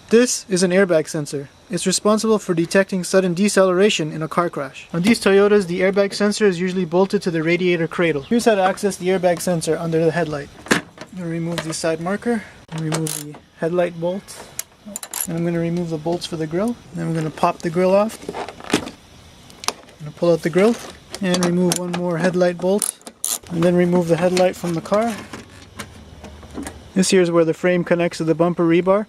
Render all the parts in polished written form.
This is an airbag sensor. It's responsible for detecting sudden deceleration in a car crash. On these Toyotas, the airbag sensor is usually bolted to the radiator cradle. Here's how to access the airbag sensor under the headlight. I'm going to remove the side marker, remove the headlight bolt, and I'm going to remove the bolts for the grille. Then I'm going to pop the grille off. I'm going to pull out the grille and remove one more headlight bolt, and then remove the headlight from the car. This here is where the frame connects to the bumper rebar.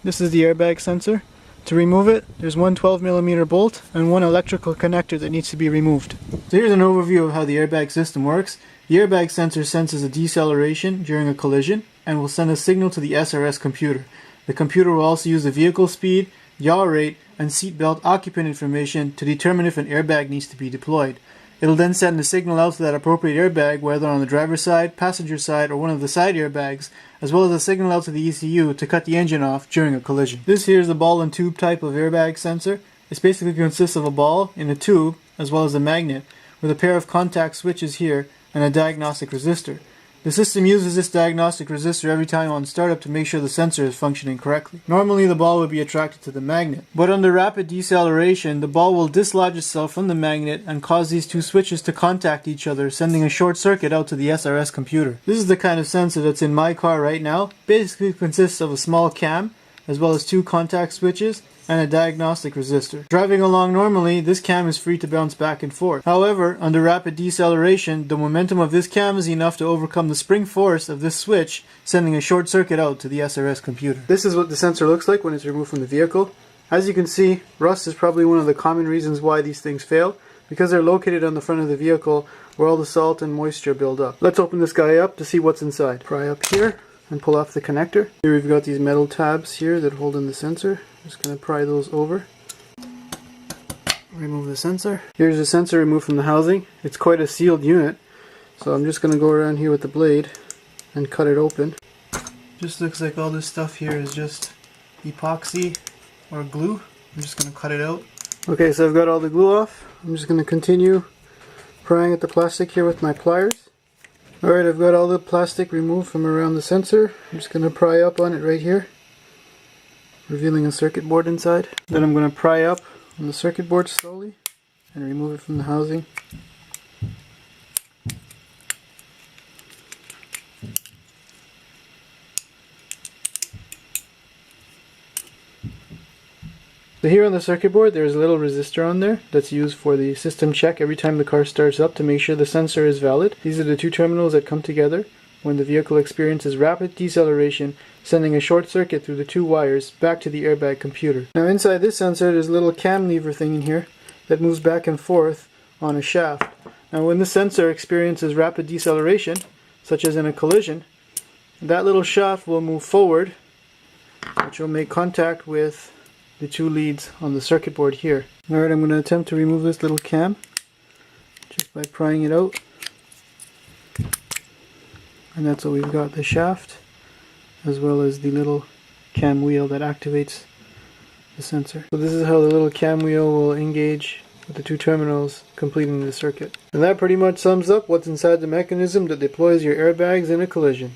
This is the airbag sensor. To remove it, there's one 12mm bolt and one electrical connector that needs to be removed. So here's an overview of how the airbag system works. The airbag sensor senses a deceleration during a collision and will send a signal to the SRS computer. The computer will also use the vehicle speed, yaw rate, and seatbelt occupant information to determine if an airbag needs to be deployed. It'll then send a signal out to that appropriate airbag, whether on the driver's side, passenger side, or one of the side airbags, as well as a signal out to the ECU to cut the engine off during a collision. This here is the ball and tube type of airbag sensor. It basically consists of a ball in a tube, as well as a magnet, with a pair of contact switches here and a diagnostic resistor. The system uses this diagnostic resistor every time on startup to make sure the sensor is functioning correctly. Normally the ball would be attracted to the magnet, but under rapid deceleration the ball will dislodge itself from the magnet and cause these two switches to contact each other, sending a short circuit out to the SRS computer. This is the kind of sensor that's in my car right now. Basically consists of a small cam, as well as two contact switches and a diagnostic resistor. Driving along normally, this cam is free to bounce back and forth. However, under rapid deceleration, the momentum of this cam is enough to overcome the spring force of this switch, sending a short circuit out to the SRS computer. This is what the sensor looks like when it's removed from the vehicle. As you can see, rust is probably one of the common reasons why these things fail, because they're located on the front of the vehicle where all the salt and moisture build up. Let's open this guy up to see what's inside. Pry up here and pull off the connector. Here we've got these metal tabs here that hold in the sensor. Just going to pry those over. Remove the sensor. Here's the sensor removed from the housing. It's quite a sealed unit, so I'm just going to go around here with the blade and cut it open. Just looks like all this stuff here is just epoxy or glue. I'm just going to cut it out. Okay, so I've got all the glue off. I'm just going to continue prying at the plastic here with my pliers. Alright, I've got all the plastic removed from around the sensor. I'm just going to pry up on it right here, revealing a circuit board inside. Then I'm going to pry up on the circuit board slowly and remove it from the housing. So here on the circuit board there's a little resistor on there that's used for the system check every time the car starts up to make sure the sensor is valid. These are the two terminals that come together when the vehicle experiences rapid deceleration, sending a short circuit through the two wires back to the airbag computer. Now inside this sensor there's a little cam lever thing in here that moves back and forth on a shaft. Now when the sensor experiences rapid deceleration, such as in a collision, that little shaft will move forward, which will make contact with the two leads on the circuit board here. Alright, I'm going to attempt to remove this little cam just by prying it out. And that's what we've got, the shaft as well as the little cam wheel that activates the sensor. So this is how the little cam wheel will engage with the two terminals completing the circuit. And that pretty much sums up what's inside the mechanism that deploys your airbags in a collision.